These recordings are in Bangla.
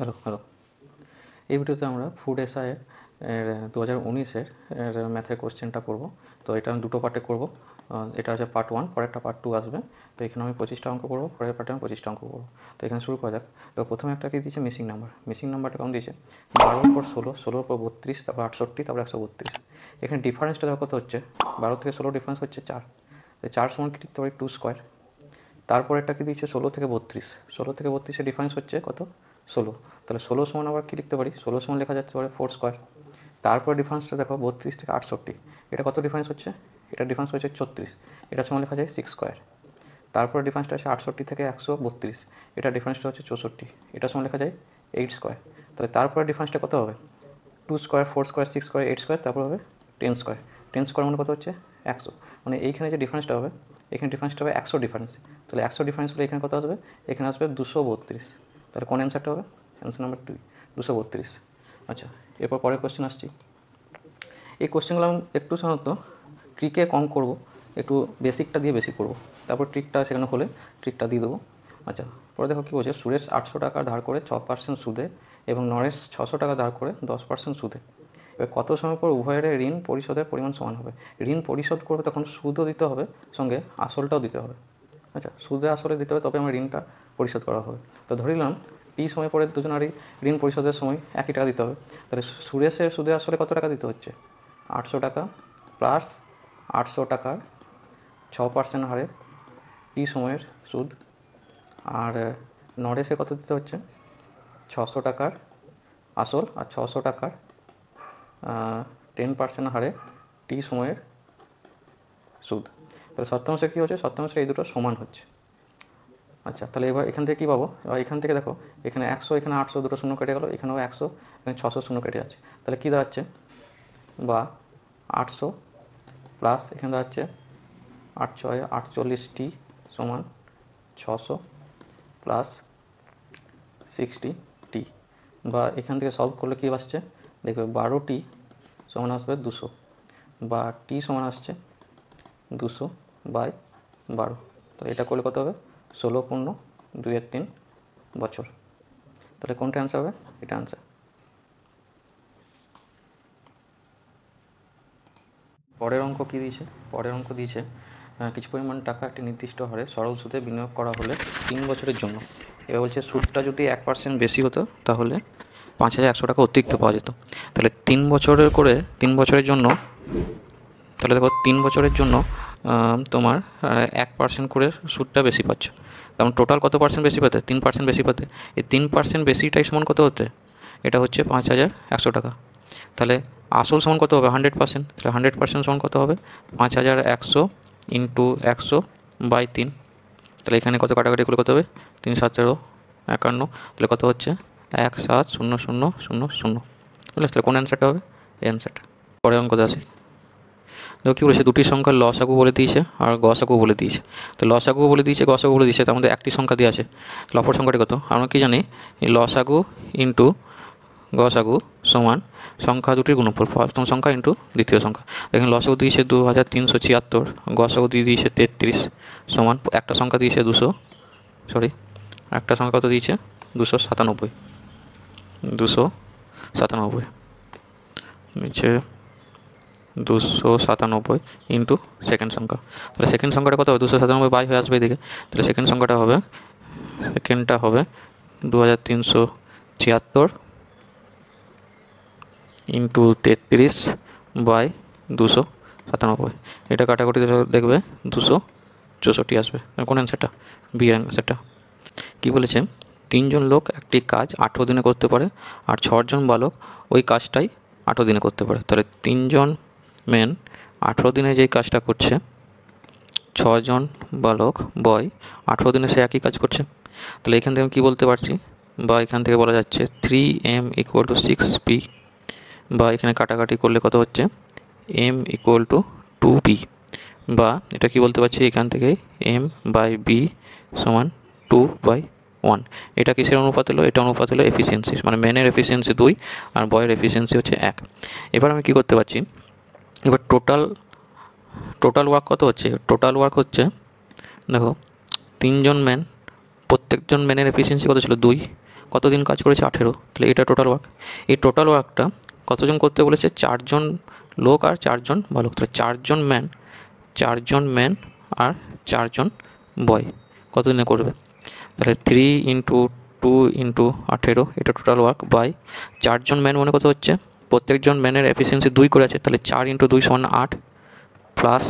হ্যালো হ্যালো এই ভিডিওতে আমরা ফুড এসআইয়ের 2019-এর ম্যাথের কোশ্চেনটা করব। তো এটা আমি দুটো পার্টে করব। এটা হচ্ছে পার্ট 1, পরেরটা পার্ট 2 আসবে। তো এখানে আমি 25টা অঙ্ক করব, পরের পার্টে আমি 25টা অঙ্ক করব। তো এখানে শুরু করা যাক। তো প্রথমে একটা কি দিয়েছে, মিসিং নাম্বারটা কেমন দিয়েছে, 12 পর 16, 16 পর 32, তারপর 68, তারপর 132। এখানে ডিফারেন্সটা দেখো কত হচ্ছে, 12 থেকে 16 ডিফারেন্স হচ্ছে 4। তো 4 সমান কি লিখতে পারি, 2 স্কোয়ার। তারপর একটা কি দিয়েছে, 16 থেকে 32, 16 থেকে 32-এর ডিফারেন্স হচ্ছে কত, 16। তাহলে 16 সমান আবার কী লিখতে পারি, 16 সমান লেখা যাচ্ছে পারে 4 স্কোয়ার। তারপর ডিফারেন্সটা দেখো 32 থেকে 68, এটা কত ডিফারেন্স হচ্ছে, এটা ডিফারেন্স হচ্ছে 36, এটা সমান লেখা যায় 6 স্কোয়ার। তারপর ডিফারেন্সটা আছে 68 থেকে 132, এটা ডিফারেন্সটা হচ্ছে 64, এটা সমান লেখা যায় 8 স্কোয়ার। তাহলে তারপরে ডিফারেন্সটা কত হবে, 2 স্কোয়ার, 4 স্কোয়ার, 6 স্কোয়ার, 8 স্কোয়ার, তারপর হবে 10 স্কোয়ার। 10 স্কোয়ার মানে কত হচ্ছে 100। মানে এইখানে যে ডিফারেন্সটা হবে, এখানে ডিফারেন্সটা হবে 100 ডিফারেন্স। তাহলে 100 ডিফারেন্স হলে এখানে কত আসবে, এখানে আসবে 232। তাহলে কোন অ্যান্সারটা হবে, অ্যান্সার নাম্বার 2, 232। আচ্ছা, এরপর পরের কোশ্চেন আসছি। এই কোশ্চেনগুলো আমি একটু সাধারণত ট্রিকে কম করব, একটু বেসিকটা দিয়ে বেশি করব, তারপর ট্রিকটা সেখানে হলে ট্রিকটা দিয়ে দেবো। আচ্ছা, পরে দেখো কী বলছে, সুরেশ 800 টাকা ধার করে 6% সুদে এবং নরেশ 600 টাকা ধার করে 10% সুদে। এবার কত সময় পর উভয়ের ঋণ পরিশোধের পরিমাণ সমান হবে। ঋণ পরিশোধ করবে তখন সুদও দিতে হবে, সঙ্গে আসলটাও দিতে হবে। আচ্ছা, সুদে আসলে দিতে হবে, তবে আমার ঋণটা পরিশোধ করা হবে। তো ধরে নিলাম টি সময় পরে দুজনারই ঋণ পরিশোধের সময় একই টাকা দিতে হবে। তাহলে সুরেশের সুদে আসলে কত টাকা দিতে হচ্ছে, 800 টাকা প্লাস 800 টাকার 6% হারে টি সময়ের সুদ। আর নরেশে কত দিতে হচ্ছে, 600 টাকার আসল আর 600 টাকার 10% হারে টি সময়ের সুদ। তাহলে সপ্তাংশে কী হচ্ছে, সপ্তাংশে এই দুটো সমান হচ্ছে। আচ্ছা, তাহলে এবার এখান থেকে কী পাবো, এখান থেকে দেখো এখানে 100, এখানে 800, দুটো শূন্য কেটে গেলো, এখানেও 100, এখানে 600 শূন্য কেটে যাচ্ছে। তাহলে কী দাঁড়াচ্ছে, বা 800 প্লাস এখানে দাঁড়াচ্ছে 8×6 = 48 টি সমান 600 প্লাস 60 টি, বা এখান থেকে সলভ করলে কী আসছে, দেখবে 12টি সমান আসবে 200, বা টি সমান আসছে 200/12। তাহলে এটা করলে কত হবে, 16×2-3 বছর। তাহলে কোনটা অ্যান্সার হবে, এটা অ্যান্সার। পরের অঙ্ক কী দিয়েছে, পরের অঙ্ক দিয়েছে কিছু পরিমাণ টাকা একটি নির্দিষ্ট হারে সরল সুদে বিনিয়োগ করা হলে 3 বছরের জন্য। এবার বলছে সুদটা যদি 1% বেশি হতো তাহলে 5100 টাকা অতিরিক্ত পাওয়া যেত। তাহলে 3 বছরের করে, 3 বছরের জন্য, তাহলে দেখো 3 বছরের জন্য তোমার 1% করে সুদটা বেশি পাচ্ছ। কারণ টোটাল কত পার্সেন্ট বেশি পেতে, 3% বেশি পেতে। এই 3% বেশিটাই সমান কত হতে, এটা হচ্ছে 5100 টাকা। তাহলে আসল সমান কত হবে, 100%। তাহলে 100% সমান কত হবে, 5100 ইন্টু 100/3। তাহলে এখানে কত কাটাকাটি করলে কত হবে, 3×7=51। তাহলে কত হচ্ছে 170000। বুঝলে, তাহলে কোন অ্যান্সারটা হবে, এই অ্যান্সারটা। পরে অঙ্কতে আসি। দেখো কী বলেছে, দুটি সংখ্যার লসাগু বলে দিয়েছে আর গসাগু বলে দিয়েছে। তো লসাগু বলে দিয়েছে, গসাগু বলে দিয়েছে, তার মধ্যে একটি সংখ্যা দিয়ে আছে। তাহলে অপর সংখ্যাটি কত, আমরা কি জানি, এই লসাগু ইন্টু গসাগু সমান সংখ্যা দুটির গুণফল, প্রথম সংখ্যা ইন্টু দ্বিতীয় সংখ্যা। এখানে লসাগু দিয়েছে 2376, গসাগু দিয়ে দিয়েছে 33, সমান একটা সংখ্যা দিয়েছে একটা সংখ্যা কত দিয়েছে, 297 নিচে 297 ইন্টু সেকেন্ড সংখ্যা। তাহলে সেকেন্ড সংখ্যাটা কত হবে, 297 হয়ে আসবে এদিকে। তাহলে সেকেন্ড সংখ্যাটা হবে, সেকেন্ডটা হবে 2376 ইন্টু 33/297। এটা কাটাকুটি দেখবে 264 আসবে। কোন অ্যান্সারটা, বি অ্যান্সারটা। কী বলেছে, 3 জন লোক একটি কাজ 18 দিনে করতে পারে আর 6 জন বালক ওই কাজটাই 18 দিনে করতে পারে। তাহলে 3 জন মেন 18 দিনে যেই কাজটা করছে, 6 জন বালক বয় 18 দিনে সে একই কাজ করছে। তাহলে এখান থেকে আমি কী বলতে পারছি, বা এখান থেকে বলা যাচ্ছে 3m = 6p, বা এখানে কাটাকাটি করলে কত হচ্ছে, m = 2b, বা এটা কি বলতে পারছি, এখান থেকে m/b সমান 2/1। এটা কিসের অনুপাত হলো, এটা অনুপাত হলো এফিসিয়েন্সি, মানে মেনের এফিসিয়েন্সি 2 আর বয়ের এফিসিয়েন্সি হচ্ছে 1। এবার আমি কি করতে পারছি, এবার টোটাল ওয়ার্ক কত হচ্ছে, টোটাল ওয়ার্ক হচ্ছে, দেখো 3 জন ম্যান, প্রত্যেকজন ম্যানের এফিসিয়েন্সি কত ছিল, 2, কতদিন কাজ করেছে 18, তাহলে এটা টোটাল ওয়ার্ক। এই টোটাল ওয়ার্কটা কতজন করতে বলেছে? 4জন লোক আর 4জন বালক, তাহলে 4জন ম্যান আর 4জন বয় কতদিনে করবে? তাহলে 3 ইন্টু 2 ইন্টু 18 এটা টোটাল ওয়ার্ক বাই 4জন ম্যান মানে কত হচ্ছে? প্রত্যেকজন ম্যানের এফিসিয়েন্সি 2 করে আছে, তাহলে 4 ইন্টু 2 সমান 8 প্লাস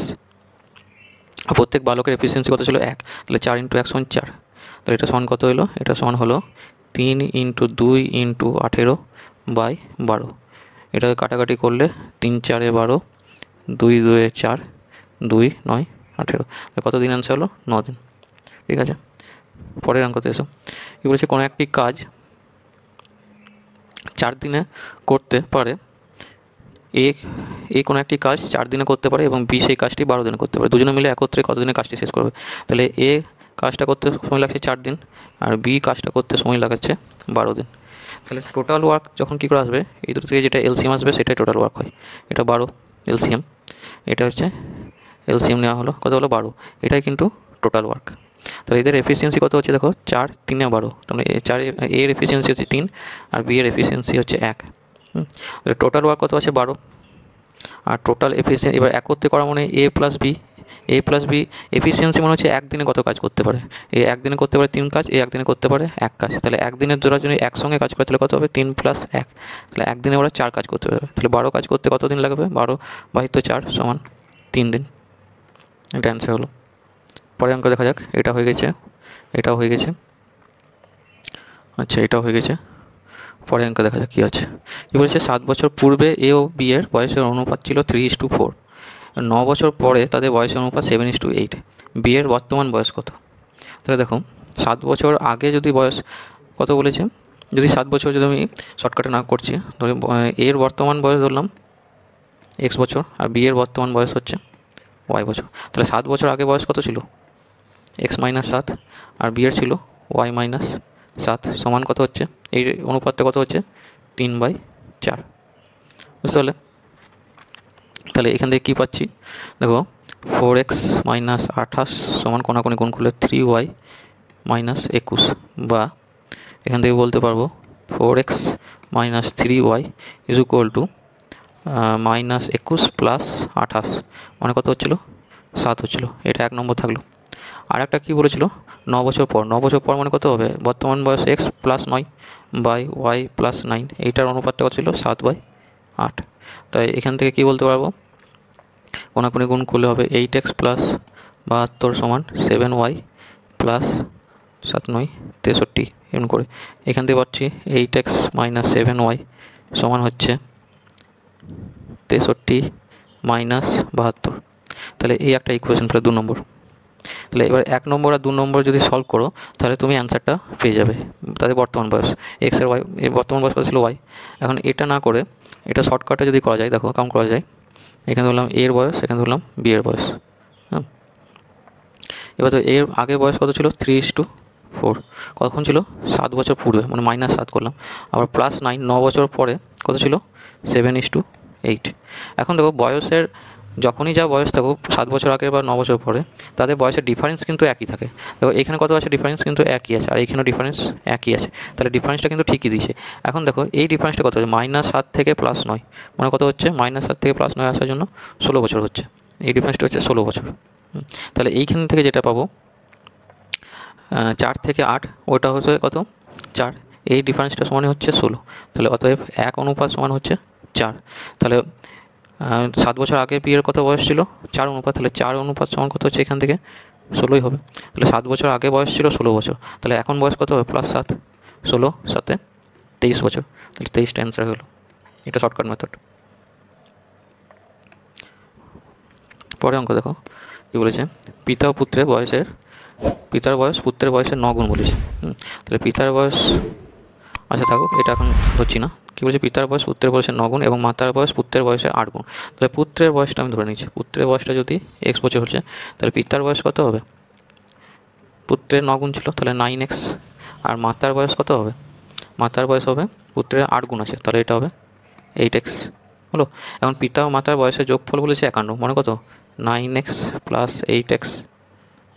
প্রত্যেক বালকের এফিসিয়েন্সি কত ছিল? 1, তাহলে 4 ইন্টু 1 সমান 4। তাহলে এটা সমান কত হলো? এটা সমান হলো 3 ইন্টু 2 ইন্টু 18 বাই 12। এটা কাটাকাটি করলে 3 4 12, 2 2 4, 2 9 18। কত দিন আনসার হলো? 9 দিন। ঠিক আছে, পরের অঙ্কতে এসো। কি বলেছে? কোনো একটি কাজ 4 দিনে করতে পারে, কোনো একটি কাজ 4 দিনে করতে পারে এবং বি সেই কাজটি 12 দিনে করতে পারে। দুজনে মিলে একত্রে কত দিনে কাজটি শেষ করবে? তাহলে এ কাজটা করতে সময় লাগছে 4 দিন আর বি কাজটা করতে সময় লাগাচ্ছে 12 দিন। তাহলে টোটাল ওয়ার্ক যখন কী করে আসবে? এই দুটো থেকে যেটা এলসিএম আসবে সেটাই টোটাল ওয়ার্ক হয়। এটা 12 এলসিএম, এটা হচ্ছে এলসিএম নেওয়া হলো, কত হলো? 12। এটাই কিন্তু টোটাল ওয়ার্ক। তাহলে এদের এফিসিয়েন্সি কত হচ্ছে? দেখো 4 3 12, তাহলে 4 এর এফিসিয়েন্সি হচ্ছে 3 আর বি এর এফিসিয়েন্সি হচ্ছে 1। টোটাল ওয়ার্ক কত আছে? 12। আর টোটাল এফিসিয়েন্সি এবার একত্রে করা মানে এ প্লাস বি এফিসিয়েন্সি মনে হচ্ছে একদিনে কত কাজ করতে পারে? একদিনে করতে পারে 3 কাজ, একদিনে করতে পারে 1 কাজ। তাহলে একদিনের জোড়া যদি একসঙ্গে কাজ করে তাহলে কত হবে? 3 + 1, তাহলে একদিনে ওরা 4 কাজ করতে পারবে। তাহলে 12 কাজ করতে কত দিন লাগবে? 12/4 সমান 3 দিন। এটা অ্যান্সার হলো। পরের অঙ্ক দেখা যাক। এটা হয়ে গেছে, এটাও হয়ে গেছে, আচ্ছা এটাও হয়ে গেছে। পরের অঙ্ক দেখা যাক কী আছে। কী বলেছে? 7 বছর পূর্বে এ ও বি এর বয়সের অনুপাত ছিল 3:4, 9 বছর পরে তাদের বয়সের অনুপাত 7:8। বি এর বর্তমান বয়স কত? তাহলে দেখো 7 বছর আগে যদি বয়স কত বলেছে, যদি 7 বছর যদি আমি শর্টকাটে না করছি, ধরি এর বর্তমান বয়স ধরলাম x বছর আর বি এর বর্তমান বয়স হচ্ছে y বছর। তাহলে 7 বছর আগে বয়স কত ছিল? x - 7 আর বি এর ছিল y - 7 সমান কত হচ্ছে? এই অনুপাতটা কত হচ্ছে? 3/4। বুঝতে পারলে? তাহলে এখান থেকে কী পাচ্ছি? দেখো 4x - 28 সমান কোনাকুনি গুণ করলে 3y - 21, বা এখান থেকে বলতে পারবো 4x - 3y is equal to -21 plus 28 মানে কত হচ্ছিল? 7 হচ্ছিল। এটা 1 নম্বর থাকলো। আর একটা কী বলেছিল? 9 বছর পর। 9 বছর পর মানে কত হবে? বর্তমান বয়স x + 9 বাই y + 9, এইটার অনুপাতটা কত ছিল? 7/8। তাই এখান থেকে কী বলতে পারবো? কোনাকুনি গুণ করলে হবে 8x + 72 সমান 7y প্লাস 7 9 63 এমন করে। এখান থেকে পাচ্ছি 8x - 7y সমান হচ্ছে 63 - 72। তাহলে এই একটা ইকুয়েশন পেলে 2 নম্বর। তাহলে এবার 1 নম্বর আর 2 নম্বর যদি সলভ করো তাহলে তুমি অ্যান্সারটা পেয়ে যাবে। তাদের বর্তমান বয়স এক্স আর ওয়াই, বর্তমান বয়স কত ছিল? ওয়াই। এখন এটা না করে এটা শর্টকাটে যদি করা যায়, দেখো কাউন্ট করা যায়। এখানে ধরলাম এর বয়স, এখানে ধরলাম বি এর বয়স। হ্যাঁ, এবার তো এর আগে বয়স কত ছিল? 3:4। কখন ছিল? 7 বছর পূর্বে, মানে -7 করলাম। আবার +9 9 বছর পরে কত ছিল? 7:8। এখন দেখো বয়সের যখনই যা বয়স থাকুক 7 বছর আগে বা 9 বছর পরে তাদের বয়সের ডিফারেন্স কিন্তু একই থাকে। দেখো এখানে কত আছে? ডিফারেন্স কিন্তু একই আছে, আর এখানেও ডিফারেন্স একই আছে। তাহলে ডিফারেন্সটা কিন্তু ঠিকই দিয়েছে। এখন দেখো এই ডিফারেন্সটা কত হচ্ছে? -7 থেকে +9 মানে কত হচ্ছে? -7 থেকে +9 আসার জন্য 16 বছর হচ্ছে। এই ডিফারেন্সটা হচ্ছে 16 বছর। তাহলে এইখান থেকে যেটা পাবো 4 থেকে 8, ওটা হচ্ছে কত? 4। এই ডিফারেন্সটা সমান হচ্ছে 16। তাহলে অতএব 1 অনুপাত সমান হচ্ছে 4। তাহলে 7 বছর আগে বিয়ের কত বয়স ছিল? 4 অনুপাত। তাহলে 4 অনুপাত সমান কত হচ্ছে? এখান থেকে 16ই হবে। তাহলে 7 বছর আগে বয়স ছিল 16 বছর, তাহলে এখন বয়স কত হবে? +7, 16 7 23 বছর। তাহলে 23টা অ্যান্সার হলো। এটা শর্টকাট মেথড। পরে অঙ্ক দেখো কী বলেছে? পিতা ও পুত্রের বয়সের, পিতার বয়স পুত্রের বয়সের 9 গুণ বলেছে। তাহলে পিতার বয়স, আচ্ছা থাকুক, এটা এখন ধরছি না। কী বলছে? পিতার বয়স পুত্রের বয়সের 9 গুণ এবং মাতার বয়স পুত্রের বয়সের 8 গুণ। তাহলে পুত্রের বয়সটা আমি ধরে নিচ্ছি। পুত্রের বয়সটা যদি x বছর হচ্ছে তাহলে পিতার বয়স কত হবে? পুত্রের 9 গুণ ছিল, তাহলে 9x। আর মাতার বয়স কত হবে? মাতার বয়স হবে পুত্রের 8 গুণ আছে, তাহলে এটা হবে 8x হলো। এখন পিতা ও মাতার বয়সের যোগফল বলেছে 51, মানে কত? 9x + 8x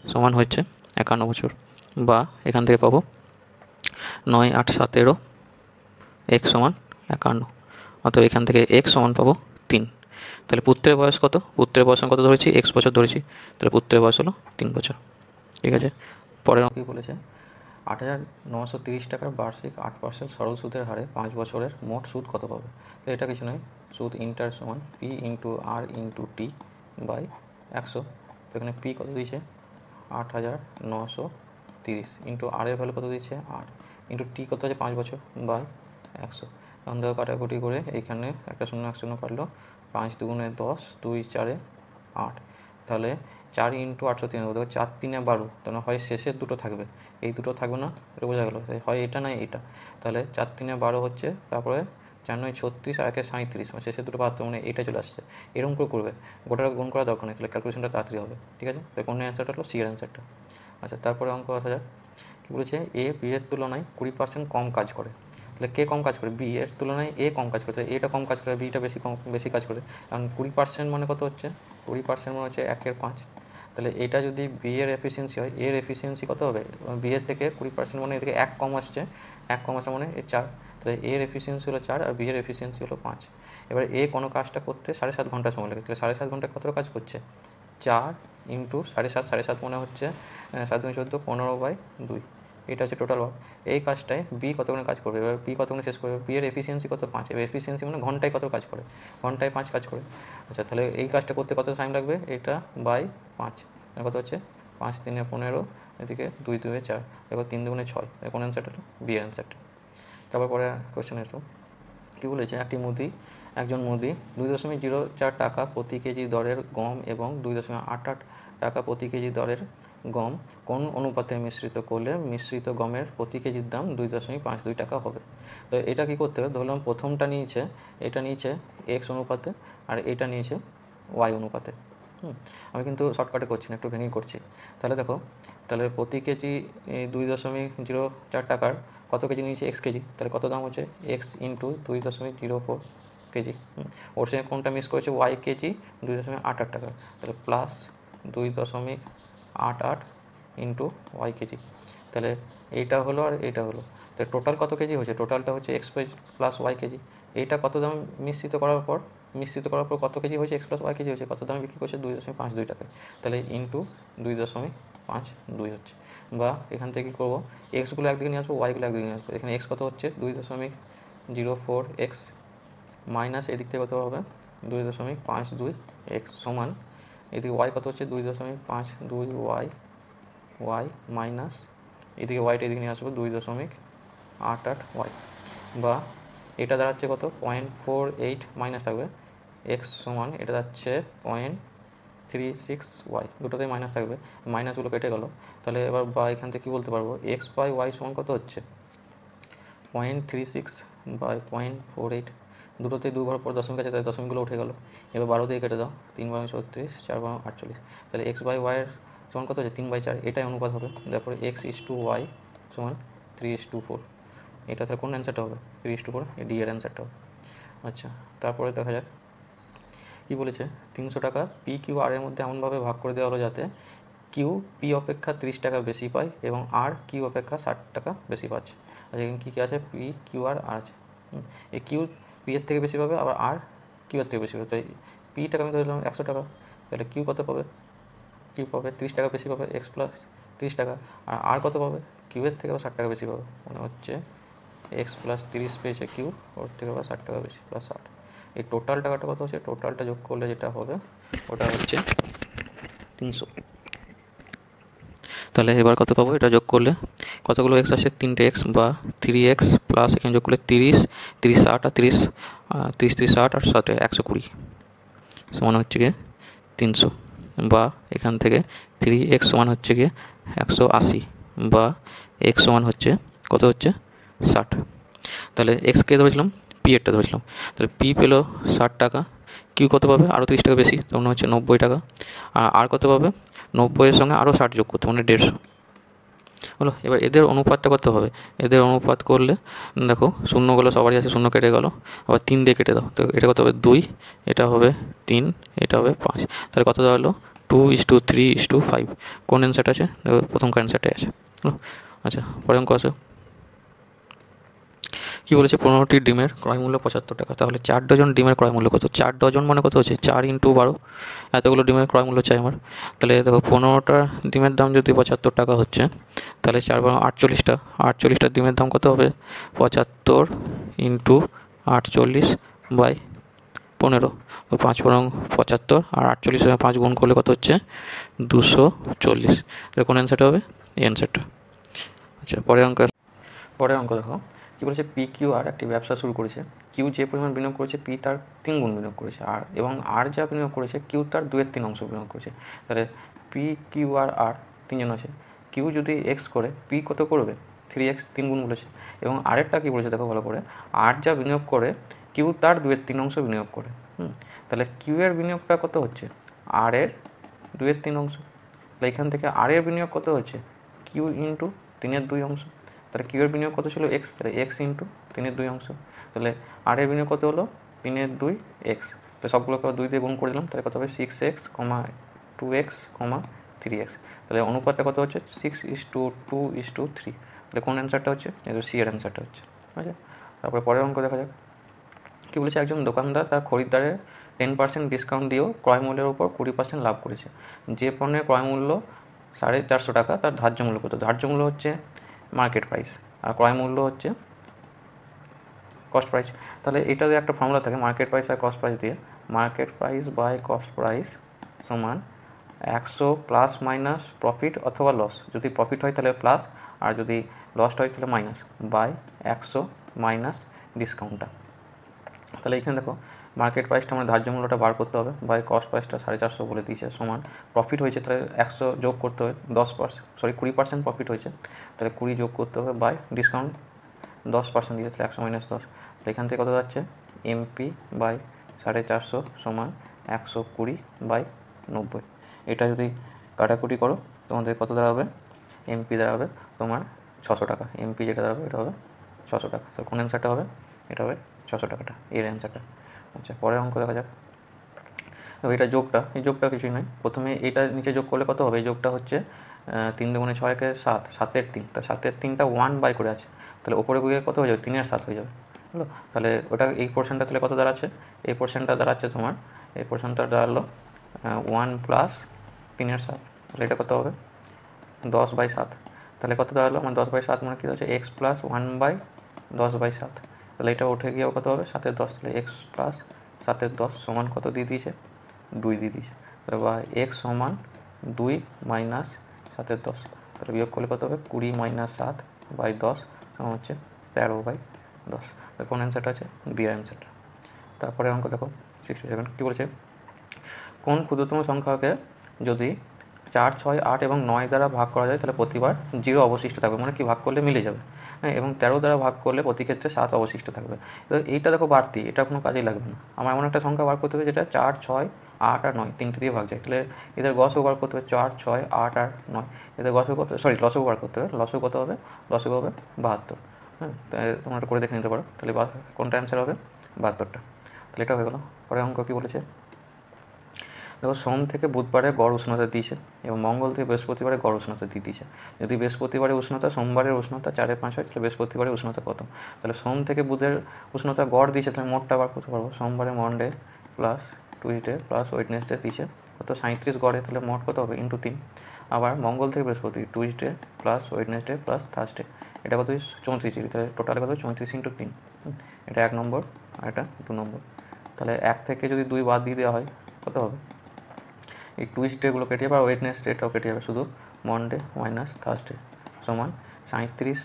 সমান হচ্ছে 51 বছর। বা এখান থেকে পাবো 9 8 17 x সমান 51, অতএব এখান থেকে x সমান পাবো 3। তাহলে পুত্রের বয়স কত? পুত্রের বয়স কত ধরেছি? x বছর ধরেছি, তাহলে পুত্রের বয়স হলো 3 বছর। ঠিক আছে, পরের কি বলেছে? 8,930 টাকার বার্ষিক 8% সরল সুদের হারে 5 বছরের মোট সুদ কত পাবে? তো এটা কিছু নয়, সুদ ইন্টারেস্ট সমান P into R into T by 100। তো এখানে পি কত দিয়েছে? 8,930 ইন্টু আর এর ভ্যালু কত দিচ্ছে? 8 ইন্টু টি কত আছে? 5 বছর বাই 100। তখন দেখো কাটাকুটি করে এইখানে একটা শূন্য এক শূন্য কাটলো, 5 দুগুণে 10, 2 4 8। তাহলে 4 ইন্টু 803, দেখো 4 3 12, তাহলে হয় শেষের দুটো থাকবে, এই দুটো থাকবে না, এটা বোঝা গেলো, হয় এটা নয় এটা। তাহলে 4 3 12 হচ্ছে, তারপরে 4 9 36 আর 1 37, মানে শেষের দুটো বাদ, মানে এটা চলে আসছে। এরকম করে করবে, গোটা গুণ করার দরকার নেই, তাহলে ক্যালকুলেশনটা তাড়াতাড়ি হবে। ঠিক আছে, তো কোন অ্যান্সারটা হলো সি এর অ্যান্সারটা। আচ্ছা, তারপরে অঙ্ক আসা যাক। কী বলেছে? এ বি এর তুলনায় 20% কম কাজ করে। তাহলে কে কম কাজ করে? বি এর তুলনায় এ কম কাজ করে, তাহলে এটা কম কাজ করে, বিটা বেশি কাজ করে। কারণ 20% মানে কত হচ্ছে? 20% মানে হচ্ছে 1/5। তাহলে এটা যদি বি এর এফিসিয়েন্সি হয়, এর এফিসিয়েন্সি কত হবে? বি এর থেকে 20% মানে এদিকে 1 কম আসছে, 1 কম আসা মানে 4। তাহলে এর এফিসিয়েন্সি হলো 4 আর বি এর এফিসিয়েন্সি হলো 5। এবার এ কোনো কাজটা করতে 7.5 ঘন্টা সময় লাগে, তাহলে 7.5 ঘন্টায় কত কাজ করছে? 4 ইন্টু 7.5, 7.5 মানে হচ্ছে 7 2 14, 15/2। এটা হচ্ছে টোটাল ওয়ার্ক। এই কাজটায় বি কতক্ষণে কাজ করবে? এবার বি কতক্ষণে শেষ করবে? বি এর এফিসিয়েন্সি কত? 5। এবার এফিসিয়েন্সি মানে ঘন্টায় কত কাজ করে? ঘন্টায় 5 কাজ করে। আচ্ছা, তাহলে এই কাজটা করতে কত টাইম লাগবে? এটা বাই 5, কত হচ্ছে? 5 3 15, এদিকে 2 2 4, এবার 3 2 6। কোন অ্যান্সারটা হলো? বি এর অ্যান্সারটা। তারপর পরে কোয়েশ্চেন আসলো, কী বলেছে? একজন মুদি 2.04 টাকা প্রতি কেজি দরের গম এবং 2.88 টাকা প্রতি কেজি দরের গম কোন অনুপাতে মিশ্রিত করলে মিশ্রিত গমের প্রতি কেজির দাম 2.52 টাকা হবে? তো এটা কী করতে হবে? ধরলাম প্রথমটা নিয়েছে, এটা নিয়েছে এক্স অনুপাতে, আর এটা নিয়েছে ওয়াই অনুপাতে। আমি কিন্তু শর্টকাটে করছি না, একটু ভেঙে করছি। তাহলে দেখো, তাহলে প্রতি কেজি 2.04 টাকার কত কেজি নিয়েছে? এক্স কেজি, তাহলে কত দাম হচ্ছে? X into 2.04 KG. ওর সঙ্গে কোনটা মিস করেছে? ওয়াই কেজি 2.88 টাকা, তাহলে প্লাস 2.88 ইন্টু ওয়াই কেজি। তাহলে এইটা হলো আর এইটা হলো, তাহলে টোটাল কত কেজি হচ্ছে? টোটালটা হচ্ছে এক্স প্লাস ওয়াই কেজি। এইটা কত দাম মিশ্রিত করার পর কত কেজি হয়েছে? এক্স প্লাস ওয়াই কেজি হয়েছে, কত দামে বিক্রি করছে? 2.52 টাকায়। তাহলে ইন্টু 2.52 হচ্ছে। বা এখান থেকে কী করবো? এক্সগুলো একদিকে নিয়ে আসবো, ওয়াইগুলো একদিকে নিয়ে আসবো। এখানে এক্স কত হচ্ছে? 2.04 এক্স মাইনাস এদিক থেকে কত হবে? 2.52 এক্স সমান এদিকে ওয়াই কত হচ্ছে? 2.52 ওয়াই মাইনাস এদিকে ওয়াইটা এদিকে নিয়ে আসবো 2.88 ওয়াই। বা এটা দাঁড়াচ্ছে কত? 0.48 মাইনাস থাকবে এক্স সমান, এটা যাচ্ছে 0.36 ওয়াই, দুটোতেই মাইনাস থাকবে, মাইনাসগুলো কেটে গেল। তাহলে এবার বা এখান থেকে কী বলতে পারবো? এক্স বাই ওয়াই সমান কত হচ্ছে? 0.36 বাই 0.48, দুটোতেই 2 ঘর পর দশমিক আছে, তাই দশমিকগুলো উঠে গেল। এবার 12 দিয়ে কেটে দাও, 3/36, 4/48, তাহলে এক্স বাই ওয়াইয়ের সমান কত হচ্ছে? 3/4, এটাই অনুপাত হবে। তারপরে x:y সমান 3:4। এটা তাহলে কোন অ্যান্সারটা হবে? 3:4, ডি এর অ্যান্সারটা হবে। আচ্ছা, তারপরে দেখা যাক কী বলেছে। 300 টাকা পি কিউ আর এর মধ্যে এমনভাবে ভাগ করে দেওয়া হলো যাতে কিউ পি অপেক্ষা 30 টাকা বেশি পায় এবং আর কিউ অপেক্ষা 60 টাকা বেশি পাচ্ছে। আচ্ছা, এখানে কী কী আছে? পি কিউ আর আছে। এই কিউ পি এর থেকে বেশি পাবে, আবার আর কিউ এর থেকে বেশি পাবে। তাই পি টাকা আমি ধরলাম 100 টাকা, তাহলে কিউ কত পাবে? কিউ পাবে 30 টাকা বেশি পাবে, এক্স প্লাস 30 টাকা। আর কত পাবে? কিউ এর থেকে আবার 60 টাকা বেশি পাবে, মনে হচ্ছে এক্স প্লাস 30 পেয়েছে কিউ, ওর থেকে আবার 60 টাকা বেশি প্লাস 60। এই টোটাল টাকাটা কত হচ্ছে? টোটালটা যোগ করলে যেটা হবে ওটা হচ্ছে 300। তাহলে এবার কত পাবো? এটা যোগ করলে কতগুলো এক্স আসে? 3টে এক্স বা 3x প্লাস এখানে যোগ করলে 30 30 60 আর 30 30 60 আর 7 120 সমান হচ্ছে গিয়ে 300। বা এখান থেকে 3x সমান হচ্ছে গিয়ে 180 বা x সমান হচ্ছে কত হচ্ছে? 60। তাহলে এক্সকে ধরেছিলাম, পি এরটা ধরেছিলাম, তাহলে পি পেলো 60 টাকা, কিউ কত পাবে? আরও 30 টাকা বেশি, তখন হচ্ছে 90 টাকা। আর কত পাবে? 90-এর সঙ্গে আরও 60 যোগ করতে, মানে 150 হলো। এবার এদের অনুপাতটা কত হবে? এদের অনুপাত করলে দেখো শূন্যগুলো সবারই আছে, শূন্য কেটে গেল, আবার 3 দিয়ে কেটে দাও, তো এটা কত হবে? 2, এটা হবে 3, এটা হবে 5। তাহলে কত দাঁড়ালো? 2:3:5। কোন অ্যান্সারটা আছে? দেখো প্রথম অ্যান্সারটাই আছে। আচ্ছা, পরে অঙ্ক আসো। কী বলেছে 15টি ডিমের ক্রয় মূল্য 75 টাকা, তাহলে 4 ডজন ডিমের ক্রয় মূল্য কত? 4 ডজন মানে কত হচ্ছে 4 × 12, এতগুলো ডিমের ক্রয় মূল্য চাই আমার। তাহলে দেখো 15টা ডিমের দাম যদি 75 টাকা হচ্ছে, তাহলে 4 × 48টা, 48টা ডিমের দাম কত হবে? 75 × 48/15, তো 5 × 75 আর 48 5 গুণ করলে কত হচ্ছে? 240। তাহলে কোন অ্যান্সারটা হবে? এই অ্যান্সারটা। আচ্ছা, পরের অঙ্ক দেখো কী বলেছে, পি কিউ আর একটি ব্যবসা শুরু করেছে। কিউ যে পরিমাণ বিনিয়োগ করেছে পি তার 3 গুণ বিনিয়োগ করেছে, এবং আর যা বিনিয়োগ করেছে কিউ তার 2/3 অংশ বিনিয়োগ করেছে। তাহলে পি কিউ আর তিনজন আছে। কিউ যদি এক্স করে পি কত করবে? 3x, 3 গুণ বলেছে। এবং আরেকটা কী বলেছে দেখো ভালো করে, আর যা বিনিয়োগ করে কিউ তার 2/3 অংশ বিনিয়োগ করে। তাহলে কিউ এর বিনিয়োগটা কত হচ্ছে? আর এর 2/3 অংশ। তাহলে এখান থেকে আর এর বিনিয়োগ কত হচ্ছে? কিউ ইন্টু 3/2 অংশ। তাহলে কিউ এর বিনিয়োগ কত ছিল? এক্স, তাহলে এক্স ইন্টু 3/2 অংশ। তাহলে আর এর বিনিয়োগ কত হলো? 3/2 এক্স। তো সবগুলোকে 2 দিয়ে গুণ করে দিলাম, তাহলে কত হবে? 6x, 2x, 3x। তাহলে অনুপাতটা কত হচ্ছে? 6:2:3। তাহলে কোন অ্যান্সারটা হচ্ছে? সি এর অ্যান্সারটা হচ্ছে। ঠিক আছে, তারপরে পরের অঙ্ক দেখা যাক। কী বলেছে, একজন দোকানদার তার খরিদ্দারের 10% ডিসকাউন্ট দিয়েও ক্রয় মূল্যের উপর 20% লাভ করেছে। যে পণ্যের ক্রয় মূল্য 450 টাকা, তার ধার্য মূল্য কত? ধার্য মূল্য হচ্ছে মার্কেট প্রাইস, আর ক্রয় মূল্য হচ্ছে কস্ট প্রাইস। তাহলে এটাতে একটা ফর্মুলা থাকে মার্কেট প্রাইস আর কস্ট প্রাইস দিয়ে, market price by cost price সমান 100 প্লাস মাইনাস প্রফিট অথবা লস। যদি প্রফিট হয় তাহলে প্লাস, আর যদি লস হয় তাহলে মাইনাস, বাই 100 মাইনাস ডিসকাউন্টটা। তাহলে এখানে দেখো মার্কেট প্রাইসটা আমরা ধার্য মূল্যটা বার করতে হবে, বাই কস্ট প্রাইসটা 450 বলে দিয়েছে, সমান প্রফিট হয়েছে তাহলে 100 যোগ করতে হবে, 20% প্রফিট হয়েছে, তাহলে 20 যোগ করতে হবে, বাই ডিসকাউন্ট 10% দিয়েছে, 100 মাইনাস 10। তাহলে এখান থেকে কত যাচ্ছে? এমপি বাই 450 সমান 120/90। এটা যদি কাটাকুটি করো তোমাদের কত দাঁড়াবে? এমপি দাঁড়াবে তোমার 600 টাকা। এমপি যেটা দাঁড়াবে এটা হবে 600 টাকা। তো কোন অ্যান্সারটা হবে? এটা হবে 600 টাকাটা, এর অ্যান্সারটা। আচ্ছা, পরের অঙ্ক দেখা যাক। তো এটা যোগটা, এই যোগটা কিছুই নয়, প্রথমে এটা নিচে যোগ করলে কত হবে? এই যোগটা হচ্ছে 3 দুগুণে 6 × 7, 7-এর 3, তা 7-এর 3টা 1 বাই করে আছে, তাহলে ওপরে গিয়ে কত হয়ে যাবে? 3-এর 7 হয়ে যাবে, হলো। তাহলে ওটা এই পোর্শনটা তাহলে কত দাঁড়াচ্ছে? এই পোর্শনটা দাঁড়াচ্ছে তোমার, এই পোর্শনটা দাঁড়ালো 1 প্লাস 3-এর 7, তাহলে এটা কত হবে? 10/7। তাহলে কত দাঁড়ালো আমার? 10/7 মানে কী হচ্ছে? X plus 1/10/7। তাহলে এটা উঠে গিয়েও কত হবে? 7-এর 10। তাহলে এক্স প্লাস 7-এর 10 সমান কত দিয়ে দিয়েছে? 2 দিয়ে দিয়েছে। তাহলে বা এক্স সমান 2 মাইনাস 7-এর 10। তাহলে বিয়োগ করলে কত হবে? 20 মাইনাস 7/10 সমান হচ্ছে 13/10। তাহলে কোন অ্যান্সারটা আছে? বি এর অ্যান্সারটা। তারপরে অঙ্ক দেখো 67, কী বলেছে, কোন ক্ষুদ্রতম সংখ্যাকে যদি 4, 6, 8 এবং 9 দ্বারা ভাগ করা যায় তাহলে প্রতিবার 0 অবশিষ্ট থাকবে, মানে কি ভাগ করলে মিলে যাবে, হ্যাঁ, এবং 13 দ্বারা ভাগ করলে প্রতি ক্ষেত্রে 7 অবশিষ্ট থাকবে। তো এইটা দেখো বাড়তি, এটা কোনো কাজেই লাগবে না। আমার এমন একটা সংখ্যা বার করতে হবে যেটা 4, 6, 8 আর 9 তিনটে দিয়ে ভাগ যায়, তাহলে এদের গসও বার করতে হবে 4, 6, 8 আর 9, এদের গসও কত, লসও বার করতে হবে, লসও কত হবে? লসও হবে 72। হ্যাঁ, তোমরা করে দেখে নিতে পারো, তাহলে কোনটা অ্যান্সার হবে? 72টা। তাহলে এটা হয়ে গেলো। পরে অঙ্ক কী বলেছে দেখো, সোম থেকে বুধবারে গড় উষ্ণতা দিয়েছে এবং মঙ্গল থেকে বৃহস্পতিবারে গড় উষ্ণতা দিয়ে দিয়েছে। যদি বৃহস্পতিবারের উষ্ণতা সোমবারের উষ্ণতা 4/5 হয় তাহলে বৃহস্পতিবারের উষ্ণতা কত? তাহলে সোম থেকে বুধের উষ্ণতা গড় দিয়েছে, তাহলে মোটটা বার করতে পারবো। সোমবারে Monday plus Tuesday plus Wednesday দিয়েছে কত? 37 গড়ে, তাহলে মোট কত হবে? × 3। আবার মঙ্গল থেকে বৃহস্পতি Tuesday plus Wednesday plus Thursday, এটা কত? 34, তাহলে টোটাল কত? 34 × 3। এটা 1 নম্বর আর এটা 2 নম্বর। তাহলে 1 থেকে যদি 2 বাদ দিয়ে দেওয়া হয় কত হবে? এই টুইসডেগুলো কেটে যাবে আর ওয়েডনেসডেটাও কেটে যাবে, শুধু মন্ডে মাইনাস থার্সডে সমান 37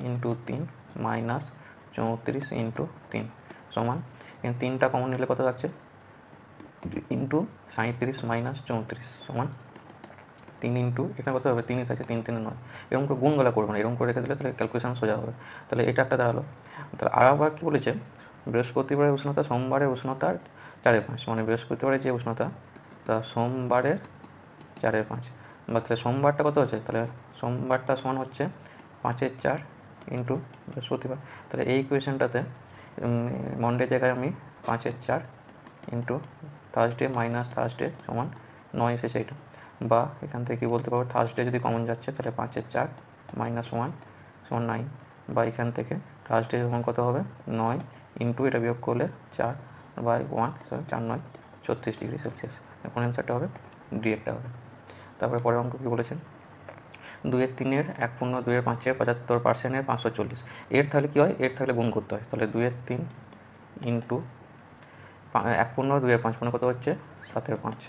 × 3 মাইনাস 34 × 3 সমান, এখানে 3টা কমন নিলে কত থাকছে? ইন্টু 37 মাইনাস 34 সমান 3 ইন্টু, এখানে কত হবে? 3ই থাকছে, 3 3 9। এরকম করে গুণগুলা করবো না, এরকম করে রেখে দিলে তাহলে ক্যালকুলেশন সোজা হবে। তাহলে এটা একটা দাঁড়ালো। তাহলে আর আবার কী বলেছে, বৃহস্পতিবারের উষ্ণতা সোমবারের উষ্ণতার 4/5, মানে বৃহস্পতিবারের যে উষ্ণতা তা সোমবারের 4/5, বা তাহলে সোমবারটা কত হচ্ছে? তাহলে সোমবারটা সমান হচ্ছে 5/4 ইন্টু বৃহস্পতিবার। তাহলে এই ইকুয়েশনটাতে মন্ডে জায়গায় আমি 5/4 ইন্টু থার্সডে মাইনাস থার্সডে সমান 9 এসেছে এটা, বা এখান থেকে কী বলতে পারবো, থার্সডে যদি কমন যাচ্ছে তাহলে 5/4 মাইনাস 1 সমান 9, বা এখান থেকে লাস্টে সমান কত হবে 9 ইন্টু এটা বিয়োগ করলে 4/1, 4 9 36 ডিগ্রি সেলসিয়াস। এখন অ্যান্সারটা হবে ডি একটা হবে। তারপরে পরের অঙ্ক কী বলেছেন, 2/3 1/2 2/5 75% 540। এর তাহলে কী হয়, এর তাহলে গুণ করতে হয়। তাহলে 2/3 ইন্টু 1/5 2/5 মানে কত হচ্ছে 7/5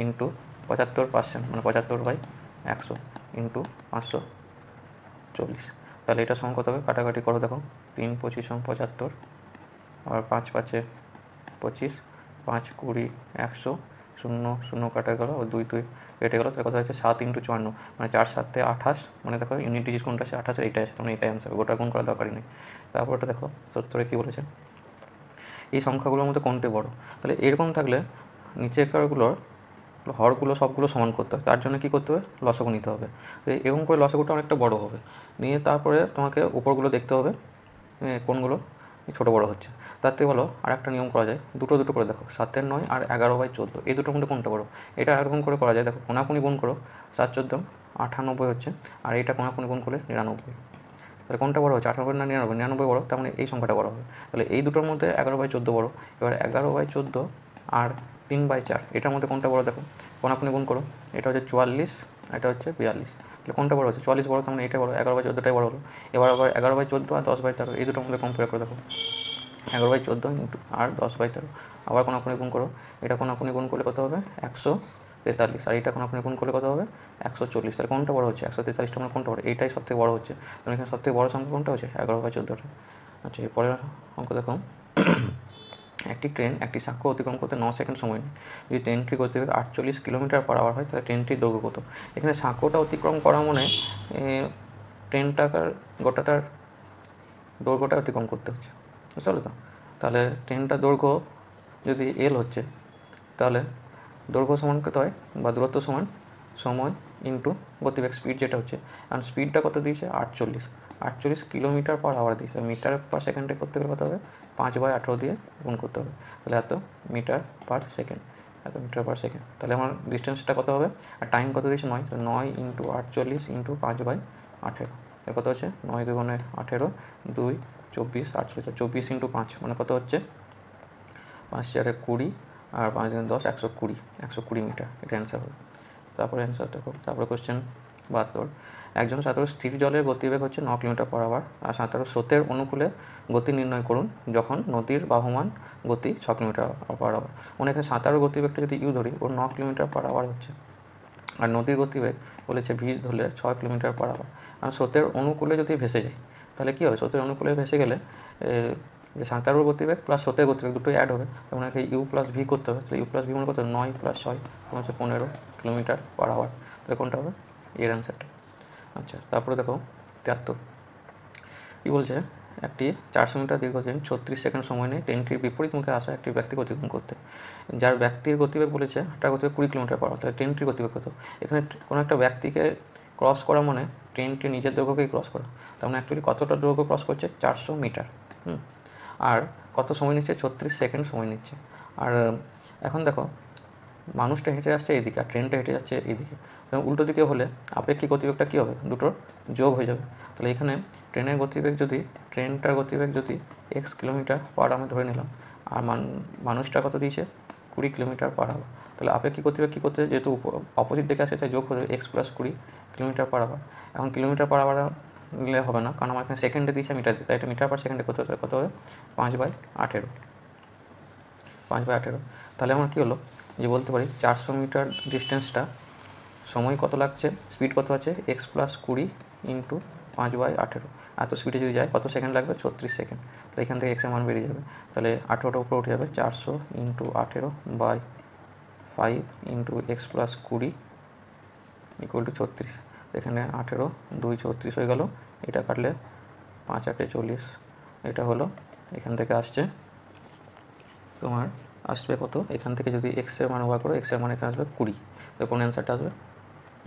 ইন্টু 75% মানে 75/100 ইন্টু 540। তাহলে এটা সমান কত হবে, কাটাকাটি করো দেখো, 3 25 75 আর 5 5 25, 5 20 100, 0 0 কাটা গেল, 2 2 কেটে গেলো, তাহলে কথা হচ্ছে 7 × 54 মানে 4 7 28, মানে দেখো ইউনিট ডিজিট কোনটা আছে 28, এইটাই আছে, মানে এইটাই অ্যান্সার, গোটা গুণ করার দরকারই নেই। তারপরটা দেখো 70 কী বলেছে, এই সংখ্যাগুলোর মধ্যে কোনটি বড়। তাহলে এরকম থাকলে নিচেকারগুলোর হরগুলো সবগুলো সমান করতে হবে, তার জন্য কী করতে হবে, লসাগু নিতে হবে। তো এরকম করে লসাগুটা অনেকটা বড় হবে, নিয়ে তারপরে তোমাকে উপরগুলো দেখতে হবে কোনগুলো ছোটো বড় হচ্ছে। তার থেকে বলো আর একটা নিয়ম করা যায়, দুটো দুটো করে দেখো, 7 9 আর 11/14, এই দুটোর মধ্যে কোনটা বড়। এটা এরকম করে করা যায়, দেখো কোনাকুনি গুণ করো, 7 14 98 হচ্ছে, আর এইটা কোনাকুনি গুণ করলে 99। তাহলে কোনটা বড় হচ্ছে, 98 না 99, 99 বড়, তার মানে এই সংখ্যাটা বড় হবে। তাহলে এই দুটোর মধ্যে 11/14 বড়। এবার 11/14 আর 3/4, এটার মধ্যে কোনটা বড় দেখো, কোনাকুনি গুণ করো, এটা হচ্ছে 44, এটা হচ্ছে 42। তাহলে কোনটা বড় হচ্ছে, 44 বড়, তার মানে এটা বড়, 11/14টাই বড় হলো। এবার আবার 11/14 আর 10/13, এই দুটোর মধ্যে কম্পেয়ার করে দেখো, 11/14 ইন্টু আর 10/13, আবার কোনাকুনি গুণ করো, এটা কোনাকুনি গুণ করলে কত হবে 143, আর এটা কোনাকুনি গুণ করলে কত হবে 140। তাহলে কোনটা বড় হচ্ছে, 143টা মানে কোনটা বড়, এইটাই সবথেকে বড় হচ্ছে। তাহলে এখানে সবথেকে বড় সংখ্যা কোনটা হচ্ছে 11/14টা। আচ্ছা, এরপরের অঙ্ক দেখো, একটি ট্রেন একটি সাঁকো অতিক্রম করতে 9 সেকেন্ড সময় নেয়। যদি ট্রেনটির গতিবেগ 48 কিলোমিটার/আওয়ার হয়, তাহলে ট্রেনটির দৈর্ঘ্য কত। এখানে সাঁকোটা অতিক্রম করা মানে ট্রেনটাকার গোটাটার দৈর্ঘ্যটা অতিক্রম করতে হচ্ছে, বুঝতে পারলো তো। তাহলে ট্রেনটার দৈর্ঘ্য যদি এল হচ্ছে, তাহলে দৈর্ঘ্য সমান কত হয়, বা দূরত্ব সমান সময় ইন্টু গতিবেগ, স্পিড যেটা হচ্ছে, আর স্পিডটা কত দিয়েছে 48 কিলোমিটার/আওয়ার দিয়েছে। মিটার/সেকেন্ডে করতে গেলে কত হবে 5/18 দিয়ে গুণ করতে হবে, তাহলে এত মিটার/সেকেন্ড, এত মিটার/সেকেন্ড। তাহলে আমার ডিস্টেন্সটা কত হবে, আর টাইম কত দিয়েছে 9, 9 × 48 × 5/18, এর কত হচ্ছে 9 2 18, 2 24 48, 24 × 5 মানে কত হচ্ছে 5 4 20, আর 5 10 120, 120 মিটার, এটা অ্যান্সার হবে। তারপরে অ্যান্সার দেখো, তারপরে কোশ্চেন 72, একজন সাঁতারু স্থির জলের গতিবেগ হচ্ছে 9 কিলোমিটার/আওয়ার, আর সাঁতারু স্রোতের অনুকূলে গতি নির্ণয় করুন যখন নদীর বাহমান গতি 6 কিলোমিটার/আওয়ার। মানে এখানে সাঁতারুর গতিবেগটা যদি ইউ ধরি, ওর 9 কিলোমিটার/আওয়ার হচ্ছে, আর নদীর গতিবেগ বলেছে ভি ধরলে 6 কিলোমিটার/আওয়ার। আর স্রোতের অনুকূলে যদি ভেসে যায়, তাহলে কী হবে, স্রোতের অনুকূলে ভেসে গেলে যে সাঁতারুর গতিবেগ প্লাস স্রোতের গতিবেগ দুটোই অ্যাড হবে, তখন একে ইউ প্লাস ভি করতে হবে। তাহলে ইউ প্লাস ভি মানে কত 9 + 6 হচ্ছে 15 কিলোমিটার/আওয়ার। তাহলে কোনটা হবে এর অ্যান্সারটা। আচ্ছা, তারপরে দেখো 73, কী বলছে, একটি 400 মিটার দীর্ঘ ট্রেন 36 সেকেন্ড সময় নেয় ট্রেনটির বিপরীত মুখে আসা একটি ব্যক্তিকে অতিক্রম করতে। যার ব্যক্তির গতিবেগ বলেছে, তার গতিবেগ 20 কিলোমিটার/আওয়ার, তাহলে ট্রেনটির গতিবেগ কত। এখানে কোনো একটা ব্যক্তিকে ক্রস করা মানে ট্রেনটি নিজের দৈর্ঘ্যকেই ক্রস করা, তার মানে অ্যাকচুয়ালি কতটা দৈর্ঘ্য ক্রস করছে 400 মিটার, আর কত সময় নিচ্ছে 36 সেকেন্ড সময় নিচ্ছে। আর এখন দেখো মানুষটা হেঁটে যাচ্ছে এইদিকে, আর ট্রেনটা হেঁটে যাচ্ছে এইদিকে, এবং উল্টো দিকে হলে আপেক্ষিক গতিবেগটা কী হবে, দুটোর যোগ হয়ে যাবে। তাহলে এখানে ট্রেনের গতিবেগ যদি, ট্রেনটার গতিবেগ যদি x কিলোমিটার/আওয়ার আমি ধরে নিলাম, আর মানুষটা কত দিয়েছে 20 কিলোমিটার/আওয়ার, তাহলে আপেক্ষিক গতিবেগ কী করতে, যেহেতু অপোজিট দিকে আসে তাই যোগ হয়ে যাবে x + 20 কিলোমিটার/আওয়ার। এখন কিলোমিটার/আওয়ার নিলে হবে না, কারণ আমার এখানে সেকেন্ডে দিয়েছে, মিটার দিতে, এটা মিটার/সেকেন্ডে করতে হবে, কত হবে 5/18, 5/18। তাহলে আমার কী হলো, যে বলতে পারি 400 মিটার ডিস্টেন্সটা সময় কত লাগছে, স্পিড কত আছে x + 20 × 5/18, এত স্পিডে যদি যায় কত সেকেন্ড লাগবে 36 সেকেন্ড। তো এখান থেকে এক্সের মান বেরিয়ে যাবে, তাহলে 18টা উপরে উঠে যাবে, 400 × 18/5 × x + 20 = 36। এখানে 18 2 36 হয়ে গেল, এটা কাটলে 5 8 40, এটা হলো, এখান থেকে আসছে তোমার আসবে কত, এখান থেকে যদি এক্সের মান বার করো, এক্সের মান এখানে আসবে 20, তো কোন অ্যান্সারটা আসবে,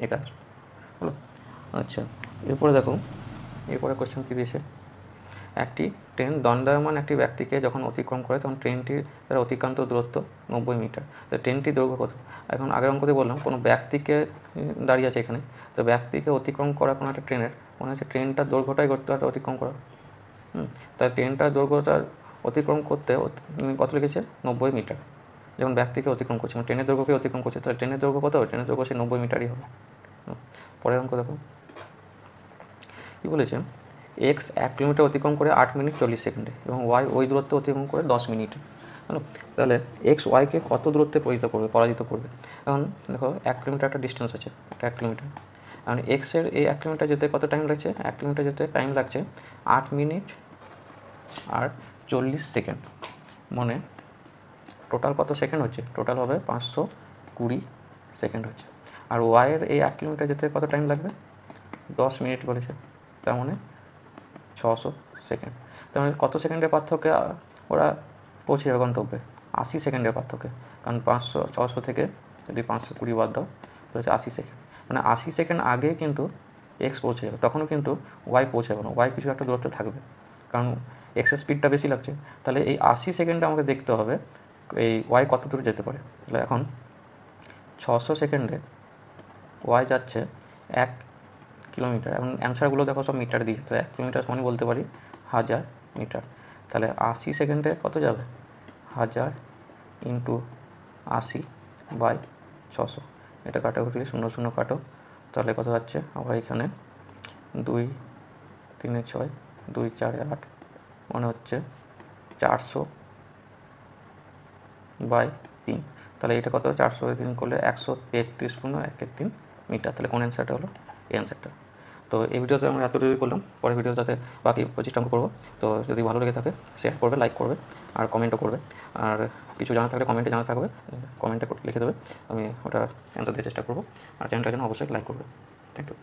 এটা আসবে, হলো। আচ্ছা, এরপরে দেখো, এরপরে কোশ্চেন কী দিয়েছে, একটি ট্রেন দণ্ডায়মান একটি ব্যক্তিকে যখন অতিক্রম করে, তখন ট্রেনটির দ্বারা অতিক্রান্ত দূরত্ব 90 মিটার। তো ট্রেনটির দৈর্ঘ্য কত। এখন আগের অঙ্কতে বললাম কোনো ব্যক্তিকে দাঁড়িয়ে আছে এখানে, তো ব্যক্তিকে অতিক্রম করা কোনো একটা ট্রেনের মনে হচ্ছে ট্রেনটার দৈর্ঘ্যটাই করতে হয় অতিক্রম করা, তাই ট্রেনটার দৈর্ঘ্যটা অতিক্রম করতে কত লেগেছে 90 মিটার, যেমন ব্যক্তিকে অতিক্রম করছে, মানে ট্রেনের দৈর্ঘ্যকে অতিক্রম করছে, তাহলে ট্রেনের দৈর্ঘ্য কত হবে? ট্রেনের দৈর্ঘ্য সেই 90 মিটারই হবে। পরের অঙ্ক দেখো কী বলেছে, এক্স 1 কিলোমিটার অতিক্রম করে 8 মিনিট 40 সেকেন্ডে এবং ওয়াই ওই দূরত্ব অতিক্রম করে 10 মিনিটে। তাহলে এক্স ওয়াইকে কত দূরত্বে পরাজিত করবে? এখন দেখো 1 কিলোমিটার একটা ডিস্টেন্স আছে, 1 কিলোমিটার। এখন এক্সের এই 1 কিলোমিটার যেতে কত টাইম লাগছে? 1 কিলোমিটার যেতে টাইম লাগছে 8 মিনিট আর 40 সেকেন্ড, মানে টোটাল কত সেকেন্ড হচ্ছে? টোটাল হবে 520 সেকেন্ড হচ্ছে। আর ওয়াইয়ের এই 1 কিলোমিটার যেতে কত টাইম লাগবে? 10 মিনিট বলেছে, তার মানে 600 সেকেন্ড। তার মানে কত সেকেন্ডের পার্থক্যে ওরা পৌঁছে যাবে গন্তব্যে? 80 সেকেন্ডের পার্থক্যে, কারণ 600 থেকে যদি 520 বাদ দাও তো হচ্ছে 80 সেকেন্ড, মানে 80 সেকেন্ড আগে কিন্তু এক্স পৌঁছে যাবে, তখনও কিন্তু ওয়াই পৌঁছে যাবে না, ওয়াই কিছু একটা দূরত্বে থাকবে, কারণ এক্সের স্পিডটা বেশি লাগছে। তাহলে এই 80 সেকেন্ডে আমাকে দেখতে হবে এই ওয়াই কত দূরে যেতে পারে। তাহলে এখন 600 সেকেন্ডে ওয়াই যাচ্ছে 1 কিলোমিটার। এখন অ্যান্সারগুলো দেখো সব মিটার দিয়ে, তো 1 কিলোমিটার সমানই বলতে পারি 1000 মিটার। তাহলে 80 সেকেন্ডে কত যাবে? 1000 ইন্টু 80 বাই 600, এটা কাটাকুটি 0 0 কাটো, তাহলে কত যাচ্ছে? আবার এখানে 2 3 6 2 4 8, মনে হচ্ছে 400 বাই 3। তাহলে এটা কত? 400 বাই 3 করলে 133 × 1 মিটার। তাহলে কোন অ্যান্সারটা হলো? এই অ্যান্সারটা। তো এই ভিডিওতে আমরা এতটুকুই করলাম, পরের ভিডিওতে বাকি 25টা অঙ্ক করবো। তো যদি ভালো লেগে থাকে শেয়ার করবে, লাইক করবে আর কমেন্টও করবে। আর কিছু জানা থাকলে কমেন্টে জানা থাকবে, কমেন্টে লিখে দেবে, আমি ওটা অ্যান্সার দেওয়ার চেষ্টা করবো। আর চ্যানেলটার জন্য অবশ্যই লাইক করবে। Thank you.